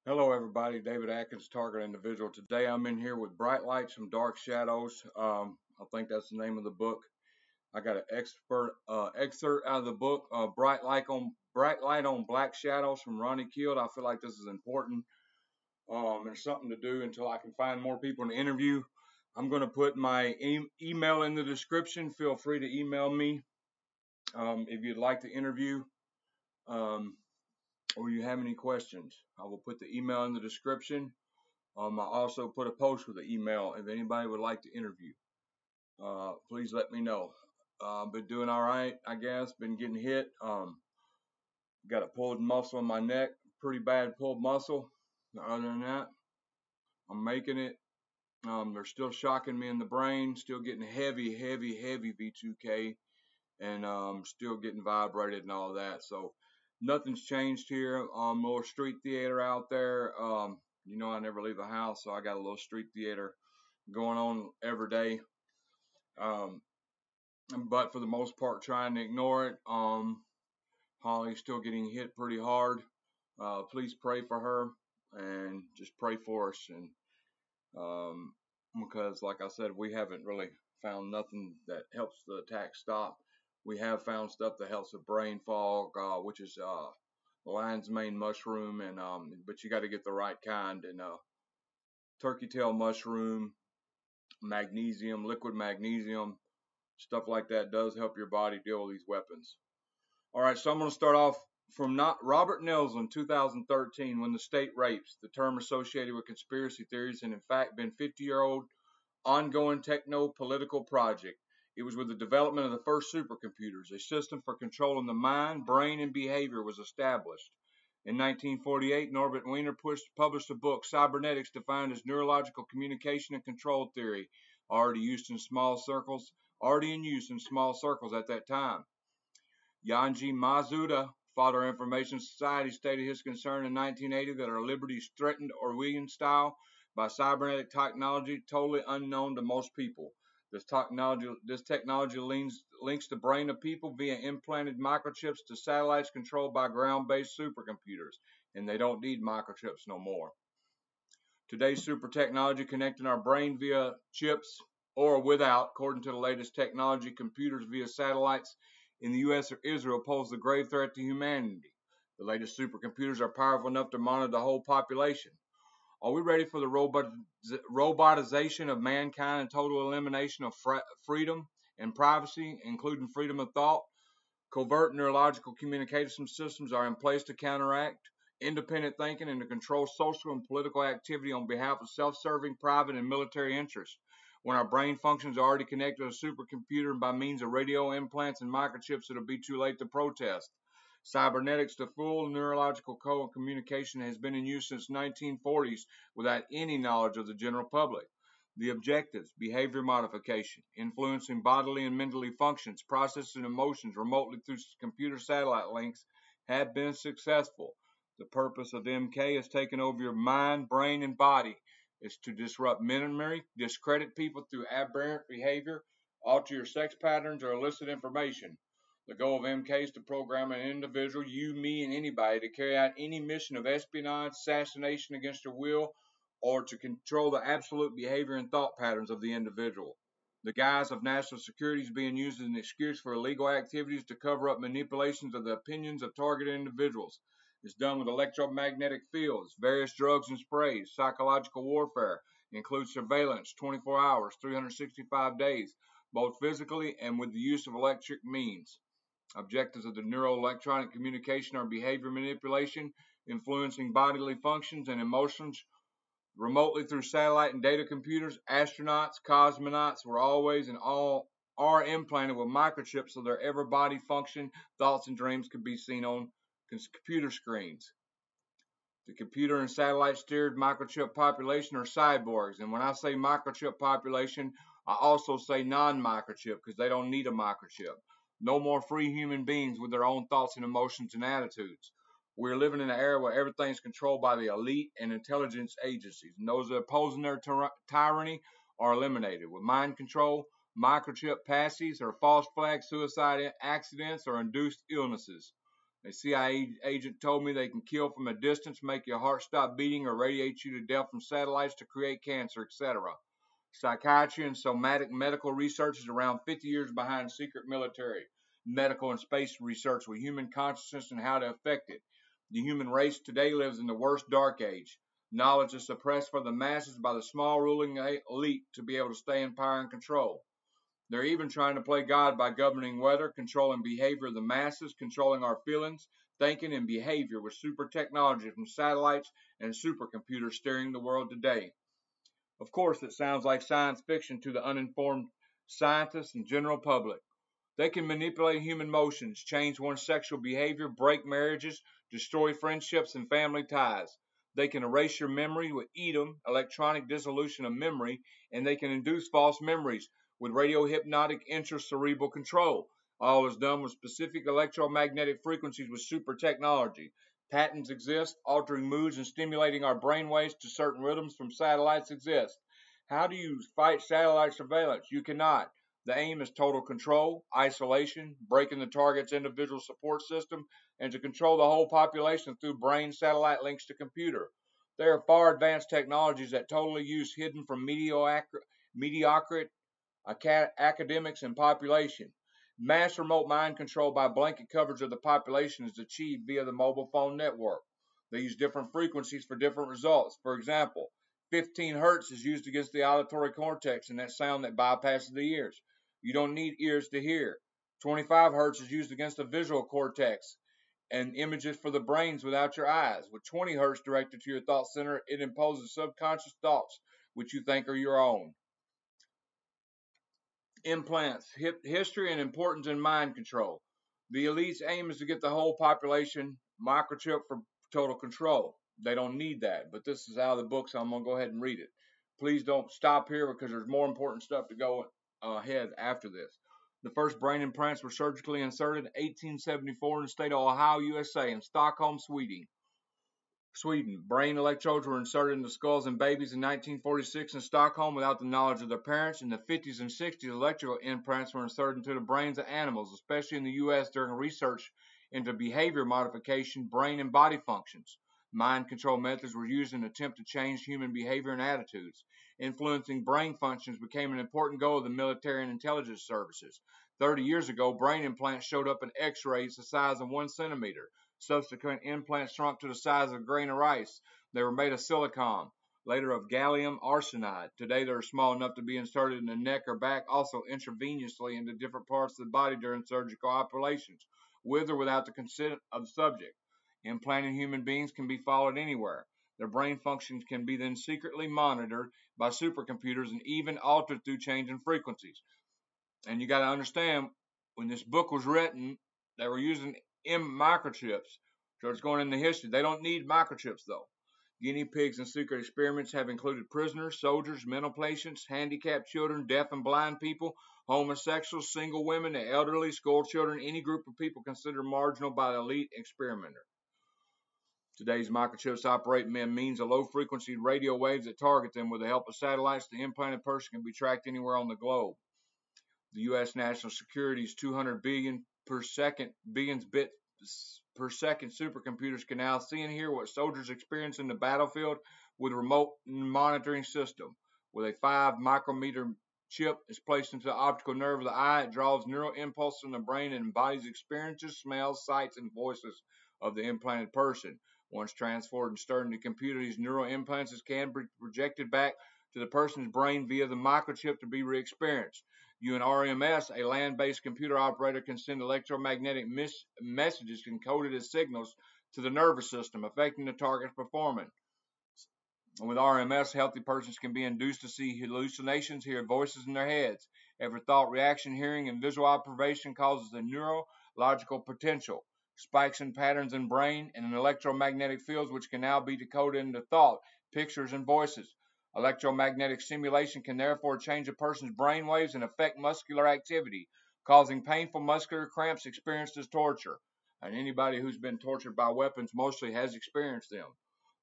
Hello, everybody. David Atkins, Target Individual. Today I'm in here with Bright Lights from Dark Shadows. I think that's the name of the book. I got an excerpt out of the book, Bright Light on Black Shadows from Ronnie Kield. I feel like this is important. There's something to do until I can find more people to interview. I'm going to put my email in the description. Feel free to email me if you'd like to interview. Um, or you have any questions. I will put the email in the description. I also put a post with the email if anybody would like to interview. Please let me know. Been doing all right, I guess. Been getting hit. Got a pulled muscle in my neck, pretty bad pulled muscle. Other than that, I'm making it. They're still shocking me in the brain. Still getting heavy V2K, and still getting vibrated and all that. So nothing's changed here. Little street theater out there. I never leave the house, so I got a little street theater going on every day. Um, but for the most part, trying to ignore it. Holly's still getting hit pretty hard. Please pray for her and just pray for us. And because, like I said, we haven't really found nothing that helps the attack stop. We have found stuff that helps with brain fog, which is lion's mane mushroom, and but you got to get the right kind. And turkey tail mushroom, magnesium, liquid magnesium, stuff like that does help your body deal with these weapons. All right, so I'm going to start off from not Robert Nelson, 2013, when the state rapes, the term associated with conspiracy theories, and in fact been 50-year-old ongoing techno-political project. It was with the development of the first supercomputers. A system for controlling the mind, brain, and behavior was established. In 1948, Norbert Wiener published a book, Cybernetics, defined as neurological communication and control theory, already in use in small circles at that time. Yanji Mazuda, Father of Information Society, stated his concern in 1980 that our liberty is threatened Orwellian style by cybernetic technology totally unknown to most people. This technology links the brain of people via implanted microchips to satellites controlled by ground-based supercomputers, and they don't need microchips no more. Today's super technology connecting our brain via chips or without, according to the latest technology, computers via satellites in the U.S. or Israel pose a grave threat to humanity. The latest supercomputers are powerful enough to monitor the whole population. Are we ready for the robotization of mankind and total elimination of freedom and privacy, including freedom of thought? Covert neurological communication systems are in place to counteract independent thinking and to control social and political activity on behalf of self-serving private and military interests. When our brain functions are already connected to a supercomputer by means of radio implants and microchips, it'll be too late to protest. Cybernetics, the full neurological code communication, has been in use since 1940s without any knowledge of the general public. The objectives: behavior modification, influencing bodily and mentally functions, processing emotions remotely through computer satellite links, have been successful. The purpose of MK is taking over your mind, brain, and body. It's to disrupt memory, discredit people through aberrant behavior, alter your sex patterns, or elicit information. The goal of MK is to program an individual, you, me, and anybody, to carry out any mission of espionage, assassination against your will, or to control the absolute behavior and thought patterns of the individual. The guise of national security is being used as an excuse for illegal activities to cover up manipulations of the opinions of targeted individuals. It's done with electromagnetic fields, various drugs and sprays, psychological warfare, includes surveillance 24 hours, 365 days, both physically and with the use of electric means. Objectives of the neuroelectronic communication are behavior manipulation, influencing bodily functions and emotions remotely through satellite and data computers. Astronauts, cosmonauts were always and all are implanted with microchips so their every body function, thoughts, and dreams could be seen on computer screens. The computer and satellite steered microchip population are cyborgs. And when I say microchip population, I also say non-microchip because they don't need a microchip. No more free human beings with their own thoughts and emotions and attitudes. We're living in an era where everything's controlled by the elite and intelligence agencies, and those that are opposing their tyranny are eliminated. With mind control, microchip passives or false flag suicide accidents or induced illnesses. A CIA agent told me they can kill from a distance, make your heart stop beating, or radiate you to death from satellites to create cancer, etc. Psychiatry and somatic medical research is around 50 years behind secret military, medical, and space research with human consciousness and how to affect it. The human race today lives in the worst dark age. Knowledge is suppressed for the masses by the small ruling elite to be able to stay in power and control. They're even trying to play God by governing weather, controlling behavior of the masses, controlling our feelings, thinking, and behavior with super technology from satellites and supercomputers steering the world today. Of course, it sounds like science fiction to the uninformed scientists and general public. They can manipulate human emotions, change one's sexual behavior, break marriages, destroy friendships and family ties. They can erase your memory with EDM, electronic dissolution of memory, and they can induce false memories with radiohypnotic intracerebral control. All is done with specific electromagnetic frequencies with super technology. Patents exist, altering moods and stimulating our brainwaves to certain rhythms from satellites exist. How do you fight satellite surveillance? You cannot. The aim is total control, isolation, breaking the target's individual support system, and to control the whole population through brain satellite links to computer. There are far advanced technologies that totally use hidden from mediocre academics and population. Mass remote mind control by blanket coverage of the population is achieved via the mobile phone network. They use different frequencies for different results. For example, 15 hertz is used against the auditory cortex and that sound that bypasses the ears. You don't need ears to hear. 25 hertz is used against the visual cortex and images for the brains without your eyes. With 20 hertz directed to your thought center, it imposes subconscious thoughts which you think are your own. Implants, history and importance in mind control. The elite's aim is to get the whole population microchip for total control. They don't need that, but this is out of the book, so I'm going to go ahead and read it. Please don't stop here because there's more important stuff to go ahead after this. The first brain implants were surgically inserted in 1874 in the state of Ohio, USA, in Stockholm, Sweden. Brain electrodes were inserted into skulls in babies in 1946 in Stockholm without the knowledge of their parents. In the 50s and 60s, electrical implants were inserted into the brains of animals, especially in the U.S. during research into behavior modification, brain and body functions. Mind control methods were used in an attempt to change human behavior and attitudes. Influencing brain functions became an important goal of the military and intelligence services. 30 years ago, brain implants showed up in x-rays the size of 1 centimeter. Subsequent implants shrunk to the size of a grain of rice. They were made of silicon, later of gallium arsenide. Today they are small enough to be inserted in the neck or back, also intravenously into different parts of the body during surgical operations, with or without the consent of the subject. Implanted human beings can be followed anywhere. Their brain functions can be then secretly monitored by supercomputers and even altered through changing frequencies. And you got to understand, when this book was written, they were using microchips. So it's going into history. They don't need microchips, though. Guinea pigs in secret experiments have included prisoners, soldiers, mental patients, handicapped children, deaf and blind people, homosexuals, single women, the elderly, school children, any group of people considered marginal by the elite experimenter. Today's microchips operate means of low-frequency radio waves that target them. With the help of satellites, the implanted person can be tracked anywhere on the globe. The U.S. national security's 200 billion bits per second supercomputers can now see and hear what soldiers experience in the battlefield with a remote monitoring system. With a 5 micrometer chip is placed into the optical nerve of the eye, it draws neural impulses from the brain and embodies experiences, smells, sights, and voices of the implanted person. Once transferred and stored in the computer, these neural impulses can be projected back to the person's brain via the microchip to be re-experienced. UNRMS, a land-based computer operator, can send electromagnetic messages encoded as signals to the nervous system, affecting the target's performance. With RMS, healthy persons can be induced to see hallucinations, hear voices in their heads. Every thought, reaction, hearing, and visual observation causes a neurological potential, spikes in patterns in brain, and in electromagnetic fields which can now be decoded into thought, pictures, and voices. Electromagnetic stimulation can therefore change a person's brain waves and affect muscular activity, causing painful muscular cramps experienced as torture. And anybody who's been tortured by weapons mostly has experienced them.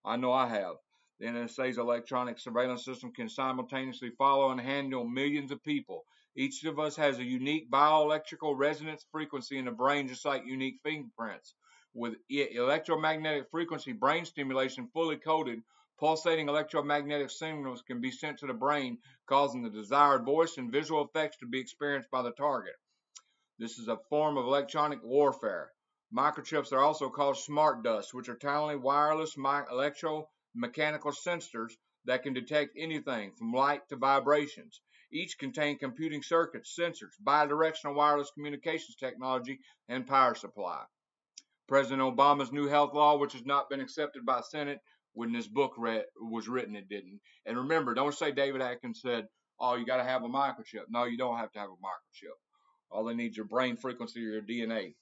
I know I have. The NSA's electronic surveillance system can simultaneously follow and handle millions of people. Each of us has a unique bioelectrical resonance frequency in the brain, just like unique fingerprints. with electromagnetic frequency brain stimulation fully coded. Pulsating electromagnetic signals can be sent to the brain, causing the desired voice and visual effects to be experienced by the target. This is a form of electronic warfare. Microchips are also called smart dust, which are tiny wireless electromechanical sensors that can detect anything from light to vibrations. Each contain computing circuits, sensors, bidirectional wireless communications technology, and power supply. President Obama's new health law, which has not been accepted by the Senate, when this book was written, it didn't. And remember, don't say David Atkins said, "Oh, you got to have a microchip." No, you don't have to have a microchip. All they need is your brain frequency or your DNA.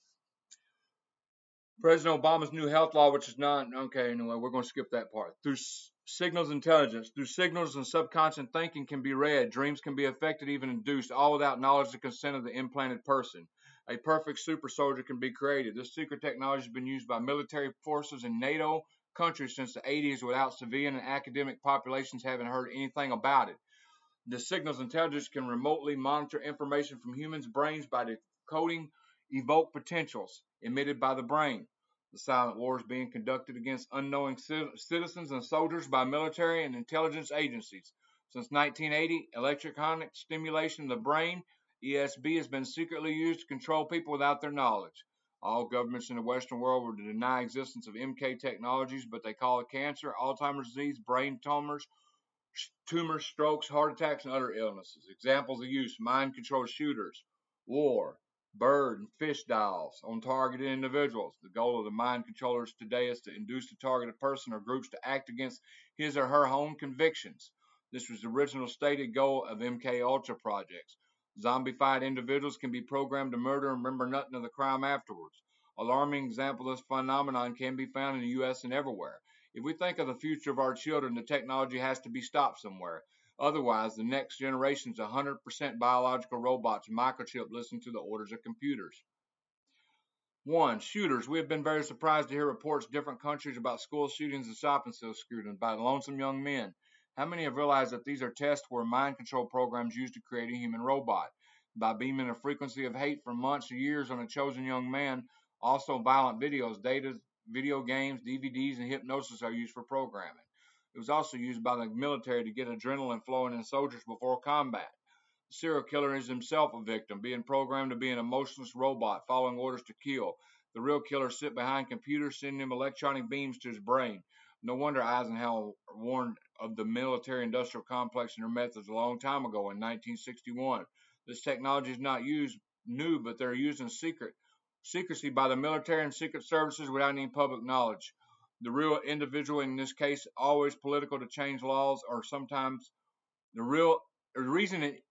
President Obama's new health law, which is not okay. Anyway, we're going to skip that part. Through signals intelligence, through signals and subconscious thinking can be read, dreams can be affected, even induced, all without knowledge or consent of the implanted person. A perfect super soldier can be created. This secret technology has been used by military forces in NATO countries since the 80s without civilian and academic populations having heard anything about it. The signals intelligence can remotely monitor information from humans' brains by decoding evoked potentials emitted by the brain. The silent war is being conducted against unknowing citizens and soldiers by military and intelligence agencies. Since 1980, electronic stimulation of the brain, ESB, has been secretly used to control people without their knowledge. All governments in the Western world were to deny existence of MK technologies, but they call it cancer, Alzheimer's disease, brain tumors, strokes, heart attacks, and other illnesses. Examples of use: mind-controlled shooters, war, bird and fish dials on targeted individuals. The goal of the mind controllers today is to induce the targeted person or groups to act against his or her own convictions. This was the original stated goal of MK Ultra projects. Zombified individuals can be programmed to murder and remember nothing of the crime afterwards. Alarming example of this phenomenon can be found in the U.S. and everywhere. If we think of the future of our children, the technology has to be stopped somewhere. Otherwise, the next generation is 100% biological robots, microchip listening to the orders of computers. 1. Shooters. We have been very surprised to hear reports in different countries about school shootings and shopping center shootings by lonesome young men. How many have realized that these are tests where mind control programs used to create a human robot? By beaming a frequency of hate for months or years on a chosen young man, also violent videos, data, video games, DVDs, and hypnosis are used for programming. It was also used by the military to get adrenaline flowing in soldiers before combat. The serial killer is himself a victim, being programmed to be an emotionless robot, following orders to kill. The real killer sits behind computers, sending him electronic beams to his brain. No wonder Eisenhower warned of the military-industrial complex and their methods a long time ago in 1961. This technology is not new, but they're used in secrecy by the military and secret services without any public knowledge. The real individual, in this case, always political to change laws, or sometimes the reason in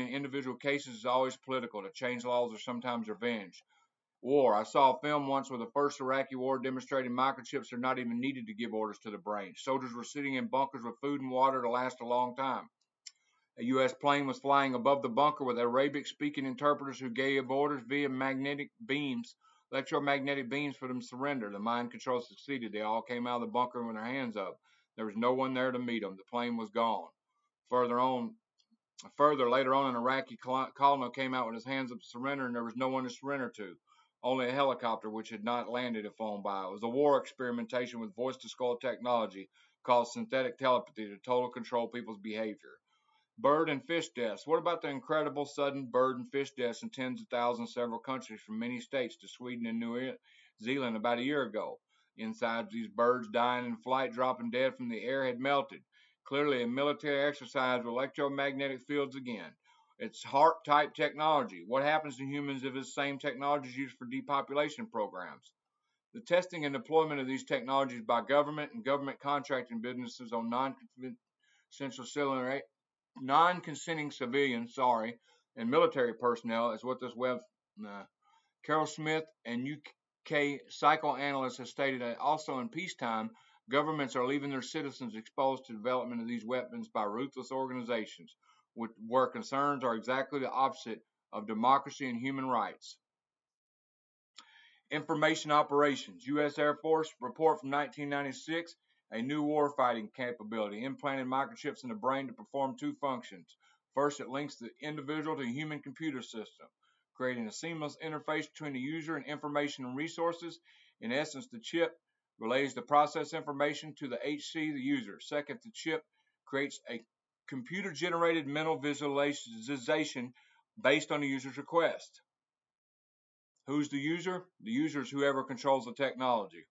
individual cases is always political to change laws or sometimes revenge. War. I saw a film once where the first Iraqi war demonstrated microchips are not even needed to give orders to the brain. Soldiers were sitting in bunkers with food and water to last a long time. A U.S. plane was flying above the bunker with Arabic-speaking interpreters who gave orders via electromagnetic beams for them to surrender. The mind control succeeded. They all came out of the bunker with their hands up. There was no one there to meet them. The plane was gone. Later on, an Iraqi colonel came out with his hands up to surrender, and there was no one to surrender to. Only a helicopter, which had not landed, had flown by. It was a war experimentation with voice-to-skull technology called synthetic telepathy to total control people's behavior. Bird and fish deaths. What about the incredible sudden bird and fish deaths in tens of thousands in several countries from many states to Sweden and New Zealand about a year ago? Inside these birds dying in flight, dropping dead from the air, had melted. Clearly a military exercise with electromagnetic fields again. It's HARP-type technology. What happens to humans if this same technology is used for depopulation programs? The testing and deployment of these technologies by government and government contracting businesses on non-consenting civilians, and military personnel is what this Carol Smith and UK psychoanalyst has stated that also in peacetime, governments are leaving their citizens exposed to development of these weapons by ruthless organizations, where concerns are exactly the opposite of democracy and human rights. Information operations. U.S. Air Force report from 1996. A new warfighting capability implanted microchips in the brain to perform two functions. First, it links the individual to a human computer system. creating a seamless interface between the user and information and resources. In essence, the chip relays the process information to the HC, the user. Second, the chip creates a computer-generated mental visualization based on the user's request. Who's the user? The user is whoever controls the technology.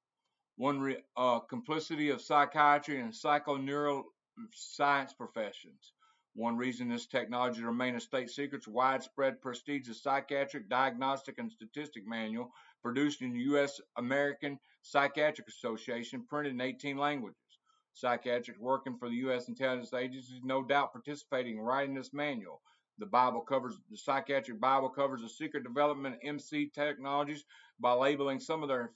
Complicity of psychiatry and psychoneuroscience professions. One reason this technology remains a state secret is widespread prestigious psychiatric diagnostic and statistic manual produced in the U.S. American Psychiatric Association, printed in 18 languages. Psychiatrists working for the U.S. intelligence agencies no doubt participating in writing this manual. The psychiatric Bible covers the secret development of MC technologies by labeling some of their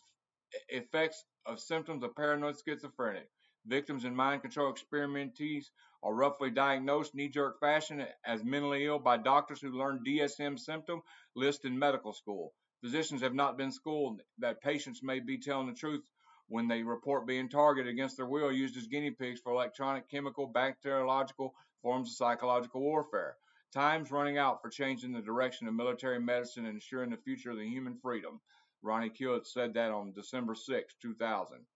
effects of symptoms of paranoid schizophrenic. Victims in mind control experimentees are roughly diagnosed knee-jerk fashion as mentally ill by doctors who learned DSM symptom list in medical school. Physicians have not been schooled that patients may be telling the truth when they report being targeted against their will, used as guinea pigs for electronic, chemical, bacteriological forms of psychological warfare. Time's running out for changing the direction of military medicine and ensuring the future of the human freedom. Ronnie Kiewit said that on December 6, 2000.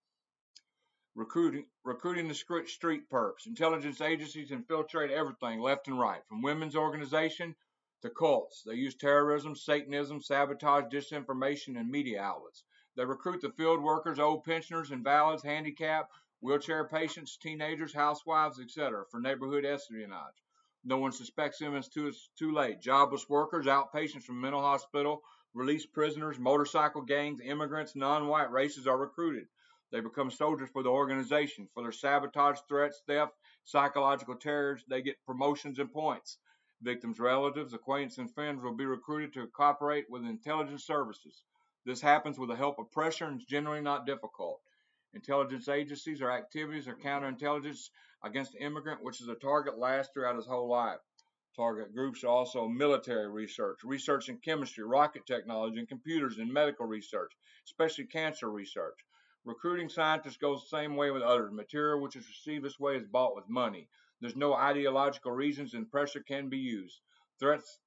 Recruiting the street perps. Intelligence agencies infiltrate everything left and right, from women's organization to cults. They use terrorism, Satanism, sabotage, disinformation, and media outlets. They recruit the field workers, old pensioners, invalids, handicapped, wheelchair patients, teenagers, housewives, etc. for neighborhood espionage. No one suspects them until it's too late. Jobless workers, outpatients from mental hospital, released prisoners, motorcycle gangs, immigrants, non-white races are recruited. They become soldiers for the organization. For their sabotage, threats, theft, psychological terrors, they get promotions and points. Victims' relatives, acquaintances, and friends will be recruited to cooperate with intelligence services. This happens with the help of pressure and is generally not difficult. Intelligence agencies or activities or counterintelligence against the immigrant, which is a target, lasts throughout his whole life. Target groups are also military research, research in chemistry, rocket technology, and computers and medical research, especially cancer research. Recruiting scientists goes the same way with others. Material which is received this way is bought with money. There's no ideological reasons and pressure can be used. Threats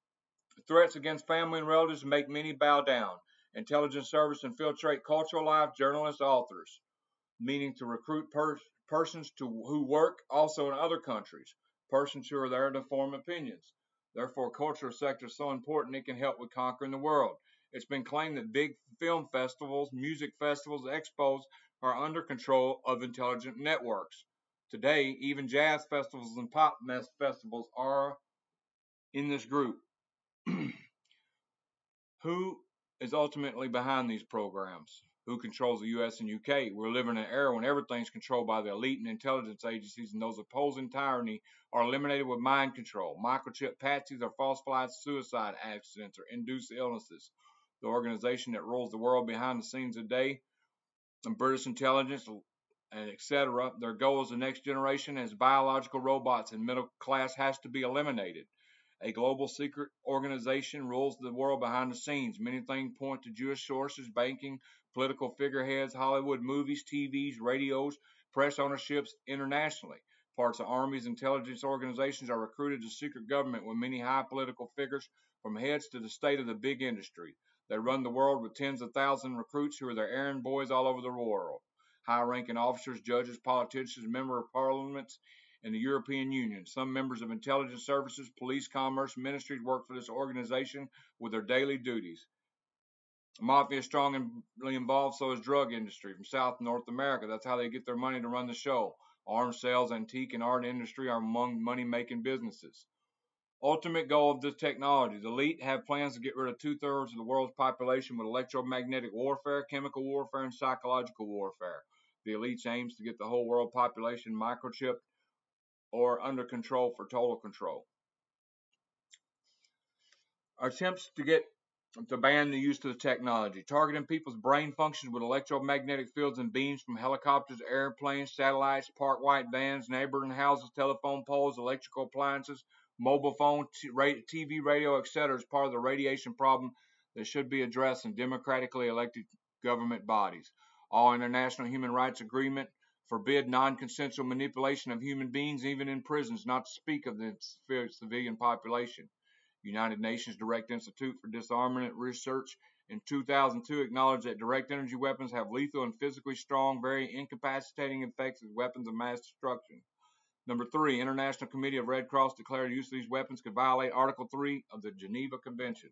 against family and relatives make many bow down. Intelligence service infiltrate cultural life, journalists, authors, meaning to recruit persons who work also in other countries, persons who are there to form opinions. Therefore, cultural sector is so important it can help with conquering the world. It's been claimed that big film festivals, music festivals, expos are under control of intelligent networks. Today, even jazz festivals and pop festivals are in this group. Who is ultimately behind these programs? Who controls the US and UK? We're living in an era when everything's controlled by the elite and intelligence agencies, and those opposing tyranny are eliminated with mind control. Microchip patsies are falsified suicide accidents or induced illnesses. The organization that rules the world behind the scenes today, and British intelligence, and etc., their goal is the next generation as biological robots, and middle class has to be eliminated. A global secret organization rules the world behind the scenes. Many things point to Jewish sources, banking, political figureheads, Hollywood movies, TVs, radios, press ownerships internationally. Parts of armies, intelligence organizations are recruited to secret government with many high political figures from heads to the state of the big industry. They run the world with tens of thousands of recruits who are their errand boys all over the world. High-ranking officers, judges, politicians, members of parliaments, in the European Union. Some members of intelligence services, police, commerce, ministries work for this organization with their daily duties. Mafia is strongly involved, so is drug industry from South and North America. That's how they get their money to run the show. Arms sales, antique, and art industry are among money-making businesses. Ultimate goal of this technology. The elite have plans to get rid of 2/3 of the world's population with electromagnetic warfare, chemical warfare, and psychological warfare. The elite aims to get the whole world population microchipped or under control for total control. Attempts to ban the use of the technology, targeting people's brain functions with electromagnetic fields and beams from helicopters, airplanes, satellites, parked white vans, neighboring houses, telephone poles, electrical appliances, mobile phone, TV, radio, etc. is part of the radiation problem that should be addressed in democratically elected government bodies. All international human rights agreement forbid non-consensual manipulation of human beings, even in prisons, not to speak of the civilian population. United Nations Direct Institute for Disarmament Research in 2002 acknowledged that direct energy weapons have lethal and physically strong, very incapacitating effects as weapons of mass destruction. Number 3, International Committee of Red Cross declared use of these weapons could violate Article 3 of the Geneva Convention.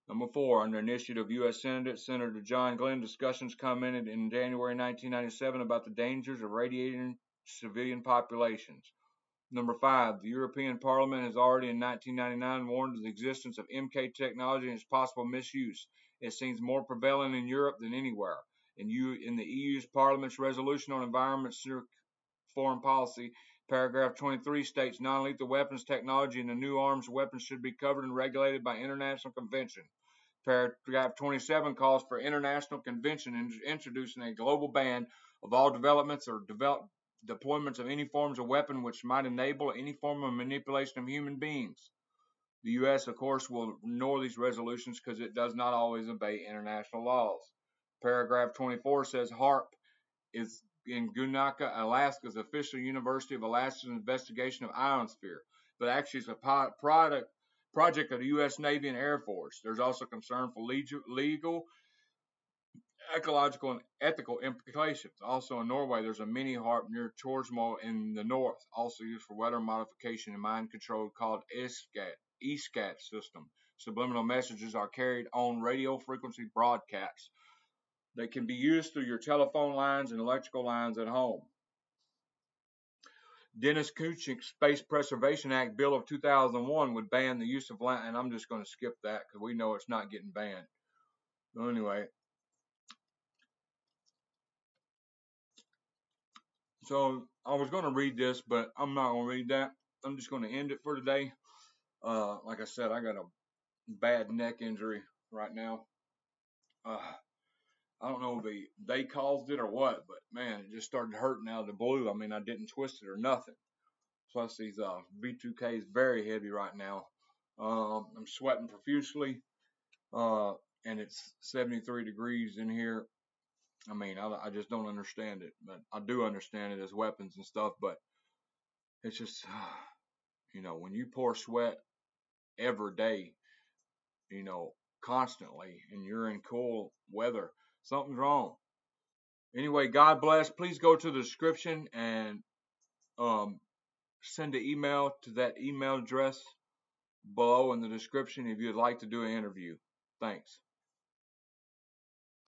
Number 4, under initiative of U.S. Senator John Glenn, discussions commented in January 1997 about the dangers of radiating civilian populations. Number 5, the European Parliament has already in 1999 warned of the existence of MK technology and its possible misuse. It seems more prevalent in Europe than anywhere. In the EU's Parliament's resolution on environment foreign policy, paragraph 23 states non-lethal weapons technology and the new arms weapons should be covered and regulated by international convention. Paragraph 27 calls for international convention introducing a global ban of all developments or deployments of any forms of weapon which might enable any form of manipulation of human beings. The U.S., of course, will ignore these resolutions because it does not always obey international laws. Paragraph 24 says HARP is in Gunaka, Alaska's official University of Alaska's investigation of ionosphere, but actually it's a project of the U.S. Navy and Air Force. There's also concern for legal, ecological, and ethical implications. Also in Norway, there's a mini HARP near Torsmo in the north, also used for weather modification and mind control called ESCAT system. Subliminal messages are carried on radio frequency broadcasts. They can be used through your telephone lines and electrical lines at home. Dennis Kuchik's Space Preservation Act Bill of 2001 would ban the use of land, and I'm just going to skip that because we know it's not getting banned. So anyway, so I was going to read this, but I'm not going to read that. I'm just going to end it for today. Like I said, I got a bad neck injury right now. I don't know if they caused it or what, but man, it just started hurting out of the blue. I mean, I didn't twist it or nothing. Plus, these V2K is very heavy right now. I'm sweating profusely, and it's 73 degrees in here. I mean, I just don't understand it, but I do understand it as weapons and stuff. But it's just, when you pour sweat every day, constantly, and you're in cool weather, something's wrong. Anyway, God bless. Please go to the description and send an email to that email address below in the description if you'd like to do an interview. Thanks.